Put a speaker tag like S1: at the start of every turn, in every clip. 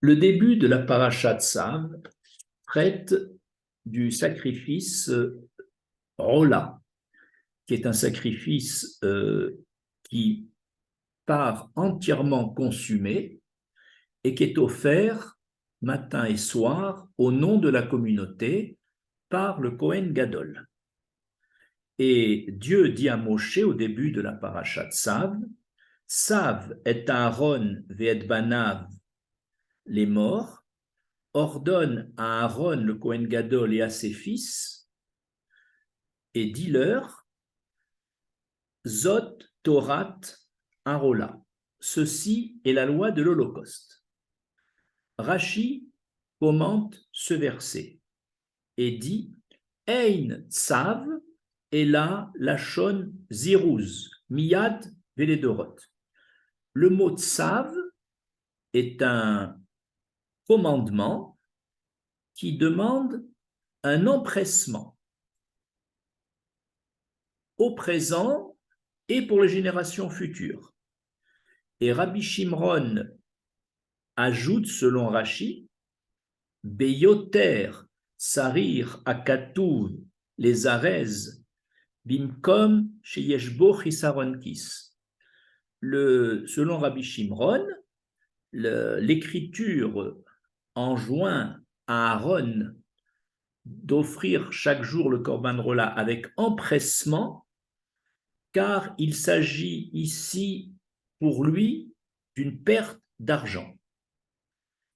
S1: Le début de la paracha Tzav traite du sacrifice Rola, qui est un sacrifice qui part entièrement consumé et qui est offert matin et soir au nom de la communauté par le Kohen Gadol. Et Dieu dit à Moshe au début de la paracha Tzav, Tzav et Aaron ve'et banav les morts, ordonne à Aaron, le Kohen Gadol, et à ses fils, et dis-leur, Zot Torat Arola. Ceci est la loi de l'Holocauste. Rashi commente ce verset et dit, Ein Tzav ela lachon ziruz, miyad veledorot. Le mot Tzav est un commandement qui demande un empressement au présent et pour les générations futures. Et Rabbi Shimron ajoute, selon Rashi, Beyoter sarir akatuv les arez bimkom sheyeshbo chisaron kis. Selon Rabbi Shimron, l'écriture enjoint à Aaron d'offrir chaque jour le korban rola avec empressement, car il s'agit ici pour lui d'une perte d'argent.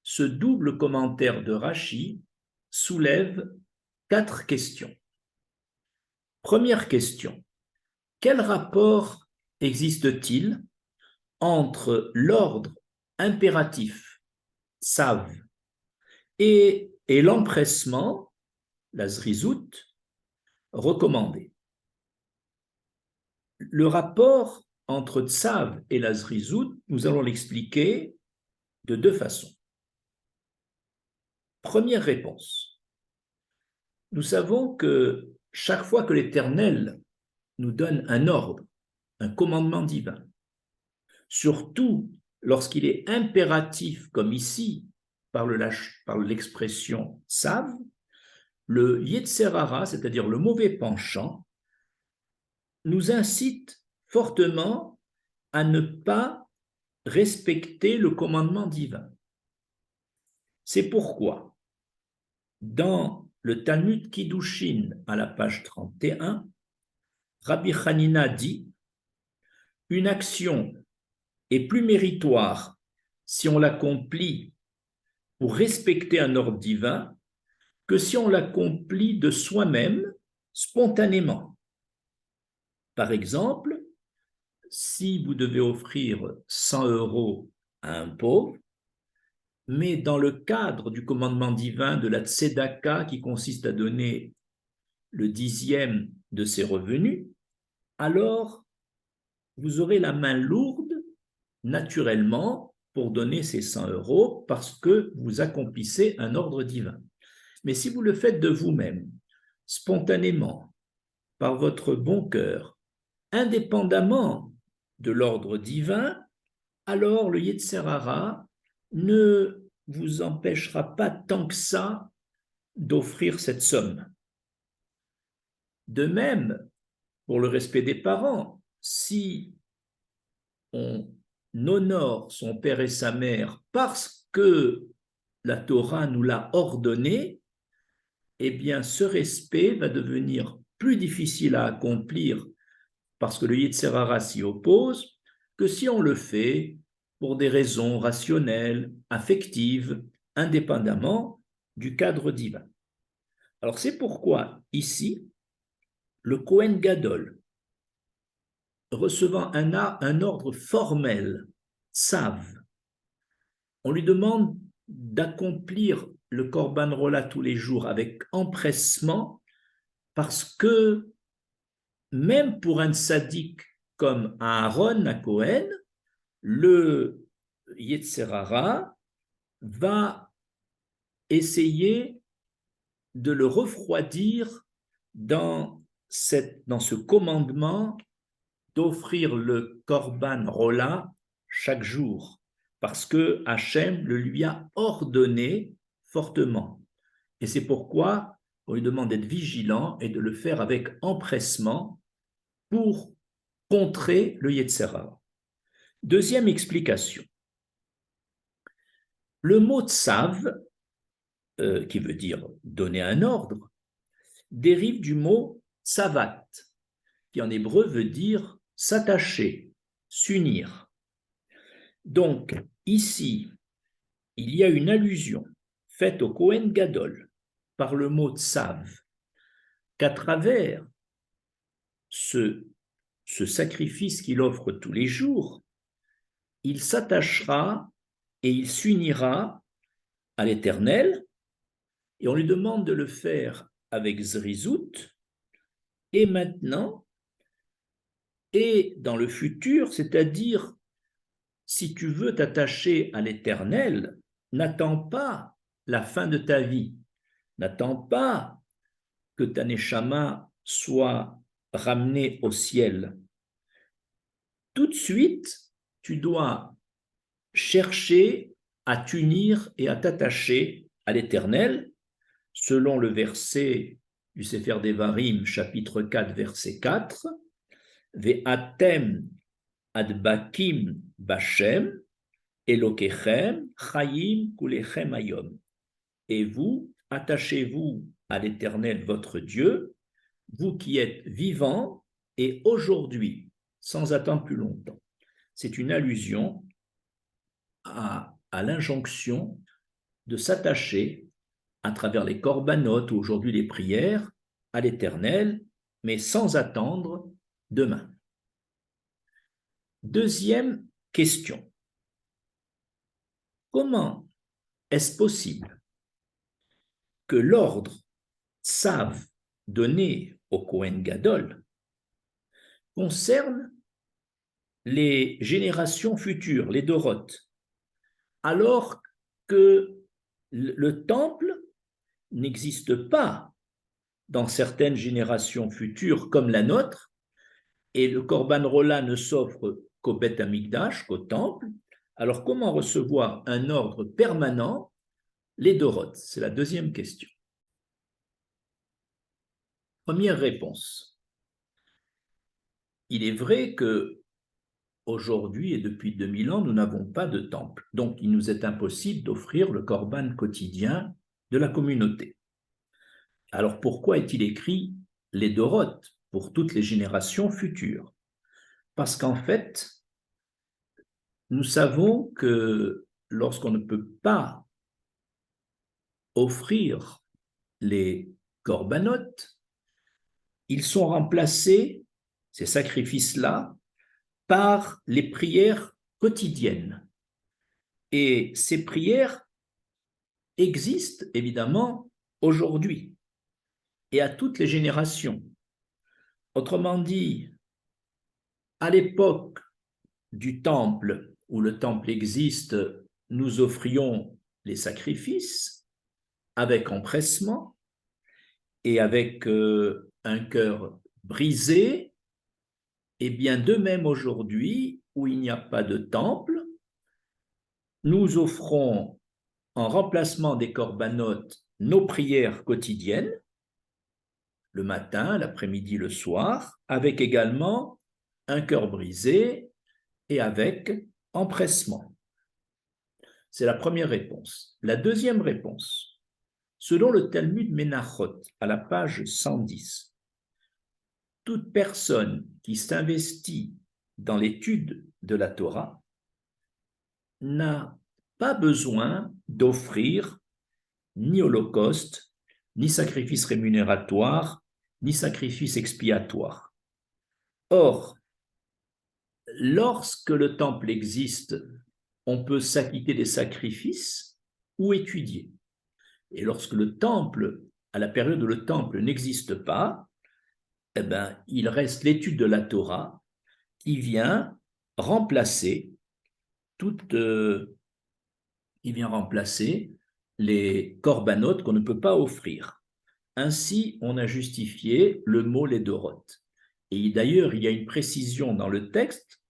S1: Ce double commentaire de Rashi soulève 4 questions. Première question, quel rapport existe-t-il entre l'ordre impératif, tzav, et l'empressement, la zrizout, recommandé? Le rapport entre tzav et la zrizout, nous allons l'expliquer de 2 façons. Première réponse. Nous savons que chaque fois que l'Éternel nous donne un ordre, un commandement divin, surtout lorsqu'il est impératif, comme ici, par l'expression tzav, le yetzer hara, c'est-à-dire le mauvais penchant, nous incite fortement à ne pas respecter le commandement divin. C'est pourquoi, dans le Talmud Kiddushin, à la page 31, Rabbi Hanina dit « Une action est plus méritoire si on l'accomplit pour respecter un ordre divin que si on l'accomplit de soi-même spontanément. » Par exemple, si vous devez offrir 100 € à un pauvre, mais dans le cadre du commandement divin de la tzedaka qui consiste à donner le 10e de ses revenus, alors vous aurez la main lourde naturellement pour donner ces 100 € parce que vous accomplissez un ordre divin. Mais si vous le faites de vous-même, spontanément, par votre bon cœur, indépendamment de l'ordre divin, alors le yetzer hara ne vous empêchera pas tant que ça d'offrir cette somme. De même, pour le respect des parents, si on honore son père et sa mère parce que la Torah nous l'a ordonné, eh bien ce respect va devenir plus difficile à accomplir parce que le yetzer hara s'y oppose que si on le fait pour des raisons rationnelles, affectives, indépendamment du cadre divin. Alors c'est pourquoi ici, le Kohen Gadol, recevant un ordre formel, tzav, on lui demande d'accomplir le korban rola tous les jours avec empressement parce que même pour un tzaddik comme Aaron à Kohen, le yetzer hara va essayer de le refroidir dans ce commandement d'offrir le korban rola chaque jour. parce que Hachem le lui a ordonné fortement. Et c'est pourquoi on lui demande d'être vigilant et de le faire avec empressement pour contrer le Yetzer Hara. Deuxième explication. Le mot tsav, qui veut dire donner un ordre, dérive du mot tsavat, qui en hébreu veut dire s'attacher, s'unir. Donc, ici, il y a une allusion faite au Kohen Gadol par le mot tsav, qu'à travers ce sacrifice qu'il offre tous les jours, il s'attachera et il s'unira à l'Éternel, et on lui demande de le faire avec zrizout, et maintenant, et dans le futur, c'est-à-dire, si tu veux t'attacher à l'Éternel, n'attends pas la fin de ta vie, n'attends pas que ta neshama soit ramenée au ciel. Tout de suite, tu dois chercher à t'unir et à t'attacher à l'Éternel, selon le verset du Sefer Devarim, chapitre 4, verset 4, Ve'atem adbakim bashem elokechem chayim kulechem hayom. Et vous, attachez-vous à l'Éternel votre Dieu, vous qui êtes vivants, et aujourd'hui, sans attendre plus longtemps. C'est une allusion à l'injonction de s'attacher à travers les corbanotes ou aujourd'hui les prières à l'Éternel, mais sans attendre demain. Deuxième question. Comment est-ce possible que l'ordre tsav donné au Kohen Gadol concerne les générations futures, les Doroth, alors que le temple n'existe pas dans certaines générations futures comme la nôtre, et le Korban Rola ne s'offre qu'au Beth Amikdash, qu'au temple, alors comment recevoir un ordre permanent, les Doroth? C'est la deuxième question. Première réponse. Il est vrai que aujourd'hui et depuis 2000 ans, nous n'avons pas de temple. Donc, il nous est impossible d'offrir le Korban quotidien de la communauté. Alors, pourquoi est-il écrit les Doroth pour toutes les générations futures? Parce qu'en fait, nous savons que lorsqu'on ne peut pas offrir les corbanotes, ils sont remplacés, ces sacrifices-là, par les prières quotidiennes. Et ces prières existent évidemment aujourd'hui et à toutes les générations. Autrement dit, à l'époque du temple, où le temple existe, nous offrions les sacrifices avec empressement et avec un cœur brisé. Et bien de même aujourd'hui, où il n'y a pas de temple, nous offrons en remplacement des corbanotes nos prières quotidiennes, le matin, l'après-midi, le soir, avec également un cœur brisé et avec empressement. C'est la première réponse. La deuxième réponse, selon le Talmud Menachot, à la page 110, toute personne qui s'investit dans l'étude de la Torah n'a pas besoin d'offrir ni holocauste, ni sacrifice rémunératoire, ni sacrifice expiatoire. Or, lorsque le temple existe, on peut s'acquitter des sacrifices ou étudier. Et lorsque le temple, à la période où le temple n'existe pas, eh ben, il reste l'étude de la Torah qui vient remplacer les corbanotes qu'on ne peut pas offrir. Ainsi, on a justifié le mot les Doroth. Et d'ailleurs, il y a une précision dans le texte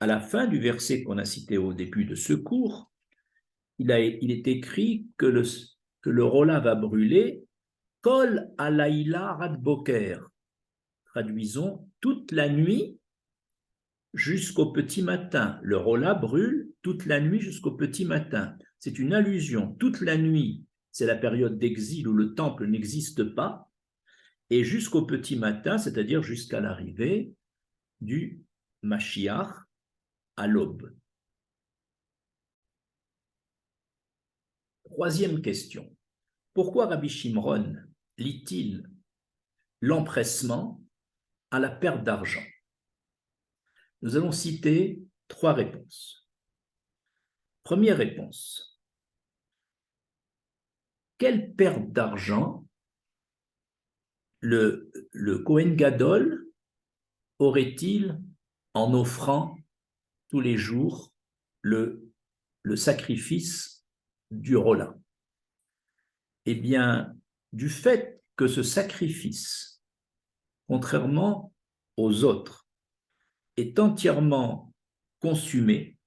S1: à la fin du verset qu'on a cité au début de ce cours, il est écrit que le rolla va brûler Kol alayla ad boker. Traduisons, toute la nuit jusqu'au petit matin. Le rolla brûle toute la nuit jusqu'au petit matin. C'est une allusion. Toute la nuit, c'est la période d'exil où le temple n'existe pas, et jusqu'au petit matin, c'est-à-dire jusqu'à l'arrivée du Mashiach à l'aube. Troisième question. Pourquoi Rabbi Shimron lie-t-il l'empressement à la perte d'argent? Nous allons citer 3 réponses. Première réponse. Quelle perte d'argent le Kohen Gadol aurait-il en offrant tous les jours le sacrifice du rolla? Eh bien, du fait que ce sacrifice, contrairement aux autres, est entièrement consumé,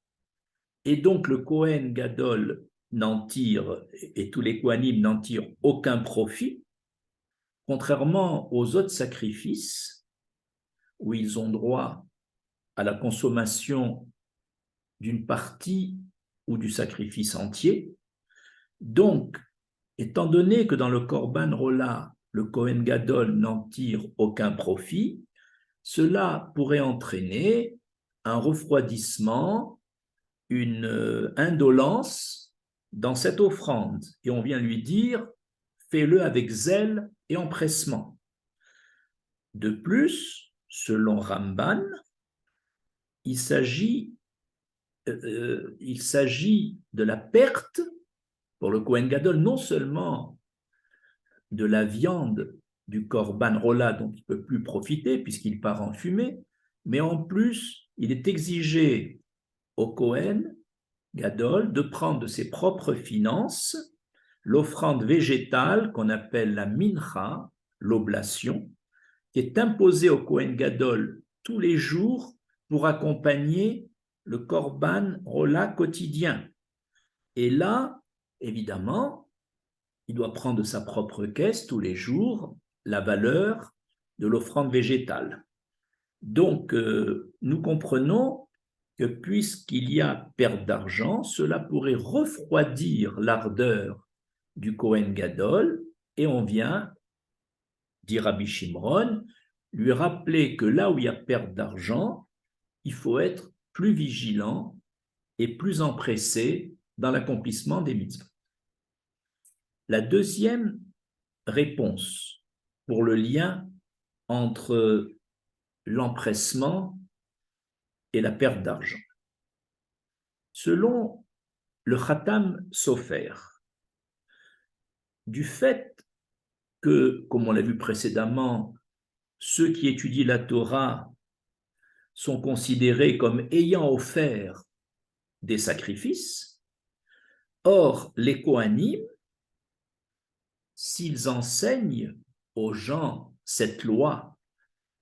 S1: et donc le Kohen Gadol n'en tire, et tous les Kohanim n'en tirent aucun profit, contrairement aux autres sacrifices, où ils ont droit à la consommation d'une partie ou du sacrifice entier. Donc, étant donné que dans le Korban Rola, le Kohen Gadol n'en tire aucun profit, cela pourrait entraîner un refroidissement, une indolence dans cette offrande. Et on vient lui dire, fais-le avec zèle et empressement. De plus, selon Ramban, il s'agit de la perte pour le Kohen Gadol, non seulement de la viande du Korban Rola dont il ne peut plus profiter puisqu'il part en fumée, mais en plus, il est exigé au Kohen Gadol de prendre de ses propres finances l'offrande végétale qu'on appelle la mincha, l'oblation, qui est imposée au Kohen Gadol tous les jours pour accompagner le Korban Rola quotidien. Et là, évidemment, il doit prendre de sa propre caisse tous les jours la valeur de l'offrande végétale. Donc, nous comprenons que puisqu'il y a perte d'argent, cela pourrait refroidir l'ardeur du Kohen Gadol, et on vient, dit Rabbi Shimron, lui rappeler que là où il y a perte d'argent, il faut être plus vigilant et plus empressé dans l'accomplissement des mitzvot. La deuxième réponse pour le lien entre l'empressement et la perte d'argent. Selon le Khatam Sofer, du fait que, comme on l'a vu précédemment, ceux qui étudient la Torah sont considérés comme ayant offert des sacrifices, or les Kohanim, s'ils enseignent aux gens cette loi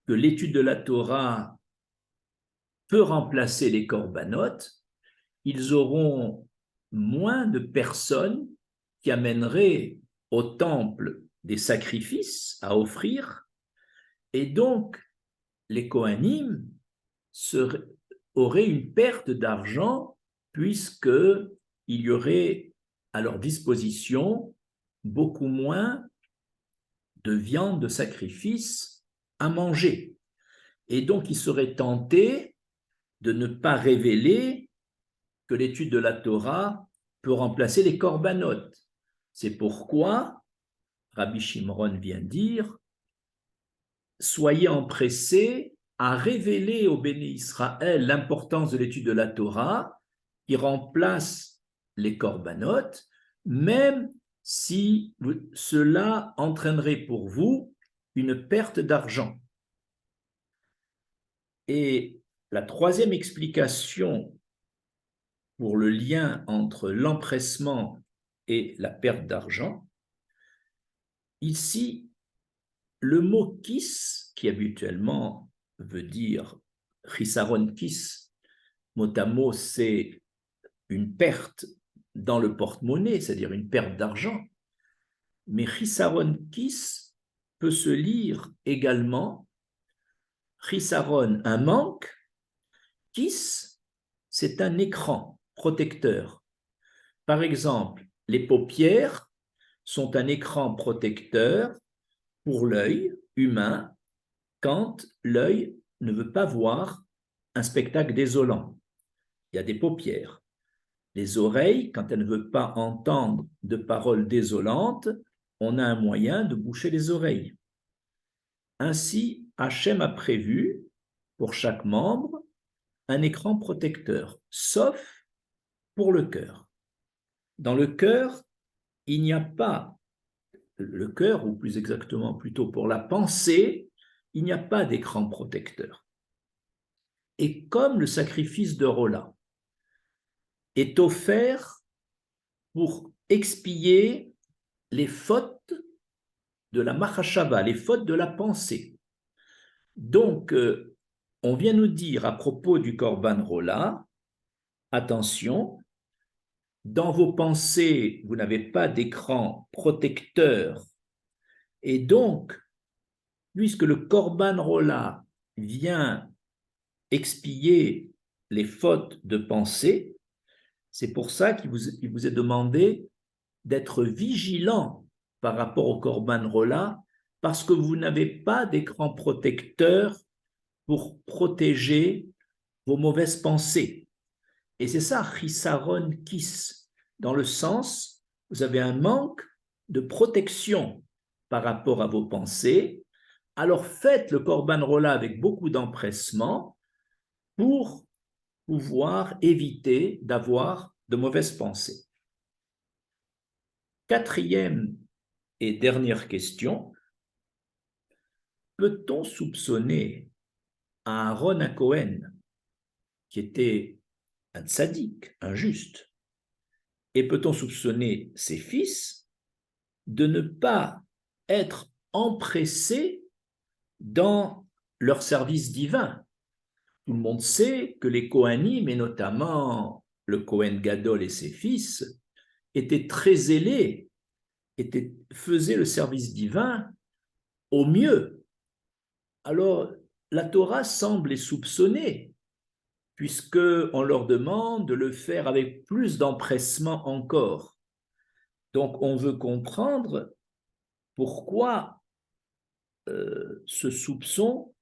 S1: que l'étude de la Torah peut remplacer les corbanotes, ils auront moins de personnes qui amèneraient au temple des sacrifices à offrir, et donc les Kohanim auraient une perte d'argent puisqu'il y aurait à leur disposition beaucoup moins de viande de sacrifice à manger. Et donc, ils seraient tentés de ne pas révéler que l'étude de la Torah peut remplacer les corbanotes. C'est pourquoi Rabbi Shimron vient dire « Soyez empressés à révéler au béné Israël l'importance de l'étude de la Torah qui remplace les corbanotes, même si cela entraînerait pour vous une perte d'argent. » Et la troisième explication pour le lien entre l'empressement et la perte d'argent, ici, le mot kis, qui habituellement veut dire chisaron kis, mot à mot, c'est une perte dans le porte-monnaie, c'est-à-dire une perte d'argent. Mais chisaron kis peut se lire également chisaron, un manque, kis, c'est un écran protecteur. Par exemple, les paupières sont un écran protecteur pour l'œil humain quand l'œil ne veut pas voir un spectacle désolant. Il y a des paupières. Les oreilles, quand elles ne veulent pas entendre de paroles désolantes, on a un moyen de boucher les oreilles. Ainsi, Hachem a prévu pour chaque membre un écran protecteur, sauf pour le cœur. Dans le cœur, il n'y a pas, le cœur, ou plus exactement plutôt pour la pensée, il n'y a pas d'écran protecteur. Et comme le sacrifice de Rola est offert pour expier les fautes de la Mahashava, les fautes de la pensée. Donc, on vient nous dire à propos du Korban Rola, attention, dans vos pensées, vous n'avez pas d'écran protecteur. Et donc, puisque le Korban Rola vient expier les fautes de pensée, c'est pour ça qu'il vous est demandé d'être vigilant par rapport au Korban Rola, parce que vous n'avez pas d'écran protecteur pour protéger vos mauvaises pensées. Et c'est ça, chisaron kis, dans le sens, vous avez un manque de protection par rapport à vos pensées, alors faites le Korban Rola avec beaucoup d'empressement pour pouvoir éviter d'avoir de mauvaises pensées. Quatrième et dernière question, peut-on soupçonner Aaron à Cohen, qui était un tzaddik, un juste, et peut-on soupçonner ses fils de ne pas être empressés dans leur service divin? Tout le monde sait que les Kohanim, et notamment le Kohen Gadol et ses fils, étaient très zélés, faisaient le service divin au mieux. Alors, la Torah semble les soupçonner, puisqu'on leur demande de le faire avec plus d'empressement encore. Donc, on veut comprendre pourquoi ce soupçon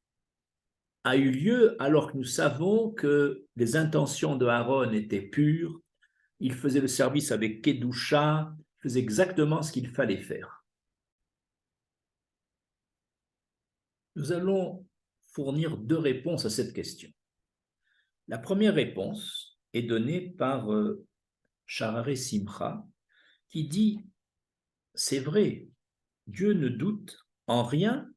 S1: a eu lieu alors que nous savons que les intentions de Aaron étaient pures, il faisait le service avec Kedusha, il faisait exactement ce qu'il fallait faire. Nous allons fournir deux réponses à cette question. La première réponse est donnée par Sharare Simcha, qui dit « C'est vrai, Dieu ne doute en rien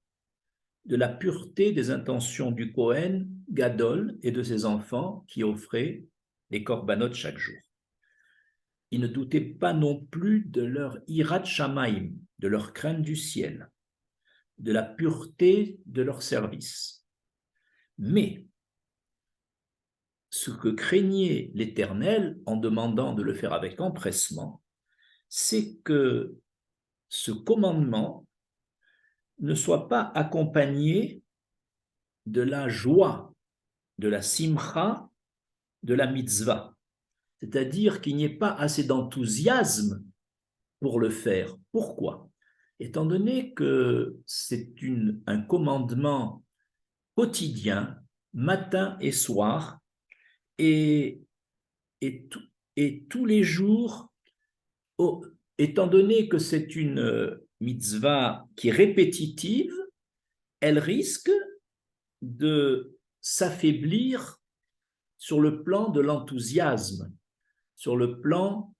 S1: de la pureté des intentions du Kohen Gadol et de ses enfants qui offraient les korbanot chaque jour. Il ne doutait pas non plus de leur hirat shamaim, de leur crainte du ciel, de la pureté de leur service. Mais ce que craignait l'Éternel en demandant de le faire avec empressement, c'est que ce commandement ne soit pas accompagné de la joie, de la simcha, de la mitzvah. C'est-à-dire qu'il n'y ait pas assez d'enthousiasme pour le faire. Pourquoi? Étant donné que c'est un commandement quotidien, matin et soir, et tous les jours, étant donné que c'est une mitzvah qui est répétitive, elle risque de s'affaiblir sur le plan de l'enthousiasme, sur le plan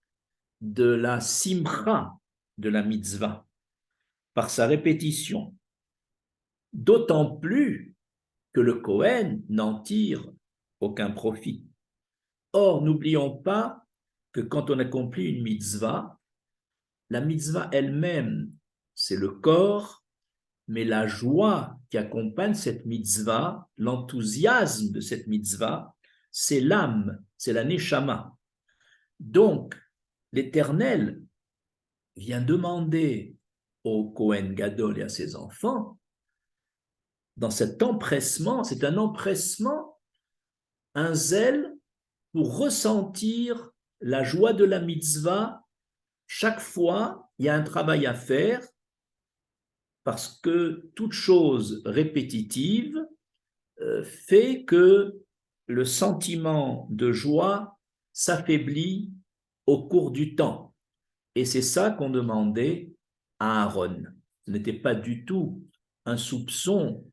S1: de la simcha de la mitzvah, par sa répétition. D'autant plus que le Kohen n'en tire aucun profit. Or, n'oublions pas que quand on accomplit une mitzvah, la mitzvah elle-même, c'est le corps, mais la joie qui accompagne cette mitzvah, l'enthousiasme de cette mitzvah, c'est l'âme, c'est la neshama. Donc, l'Éternel vient demander au Kohen Gadol et à ses enfants, dans cet empressement, c'est un empressement, un zèle pour ressentir la joie de la mitzvah. Chaque fois, il y a un travail à faire parce que toute chose répétitive fait que le sentiment de joie s'affaiblit au cours du temps. Et c'est ça qu'on demandait à Aaron. Ce n'était pas du tout un soupçon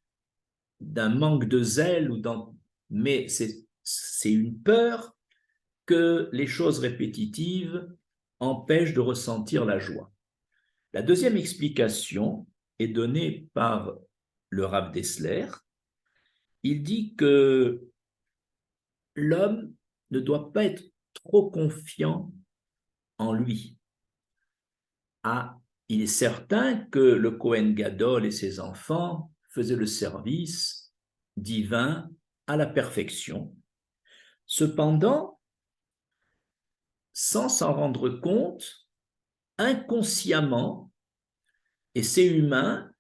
S1: d'un manque de zèle, mais c'est une peur que les choses répétitives empêchent de ressentir la joie. La deuxième explication est donnée par le Rav Dessler. Il dit que l'homme ne doit pas être trop confiant en lui. Il est certain que le Kohen Gadol et ses enfants faisaient le service divin à la perfection. Cependant, sans s'en rendre compte, inconsciemment, et c'est humain,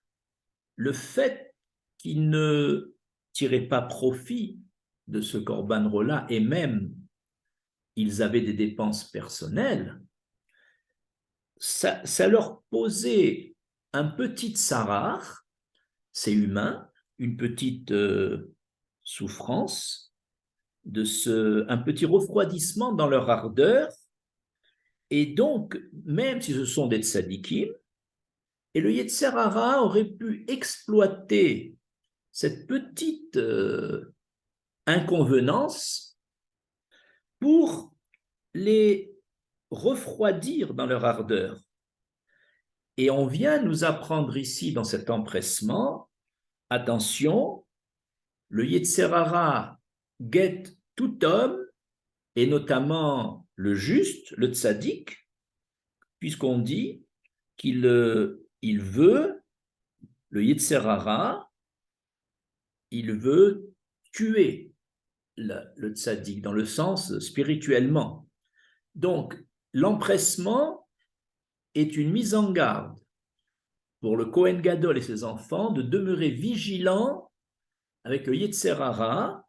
S1: le fait qu'ils ne tiraient pas profit de ce Korban Rola, et même ils avaient des dépenses personnelles, ça leur posait un petit tsarar, c'est humain, une petite souffrance, un petit refroidissement dans leur ardeur, et donc, même si ce sont des tzadikim, et le Yetzer Hara aurait pu exploiter cette petite inconvenance pour les refroidir dans leur ardeur. Et on vient nous apprendre ici, dans cet empressement, attention, le Yetzer Hara guette tout homme, et notamment le juste, le tzaddik, puisqu'on dit qu'il veut, le Yetzer Hara, il veut tuer le tzaddik, dans le sens spirituellement. Donc, l'empressement est une mise en garde pour le Kohen Gadol et ses enfants de demeurer vigilants avec le Yetzer Hara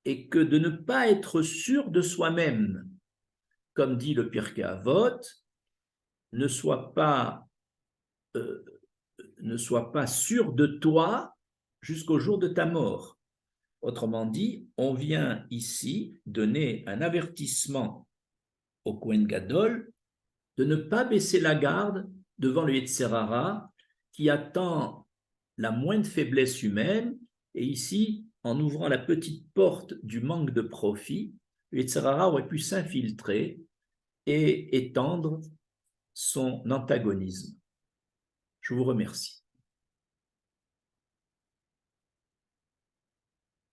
S1: et que de ne pas être sûr de soi-même. Comme dit le Pirkei Avot, ne sois pas sûr de toi jusqu'au jour de ta mort. Autrement dit, on vient ici donner un avertissement au Kohen Gadol de ne pas baisser la garde devant le Yetzer Hara qui attend la moindre faiblesse humaine. Et ici, en ouvrant la petite porte du manque de profit, le Yetzer Hara aurait pu s'infiltrer et étendre son antagonisme. Je vous remercie.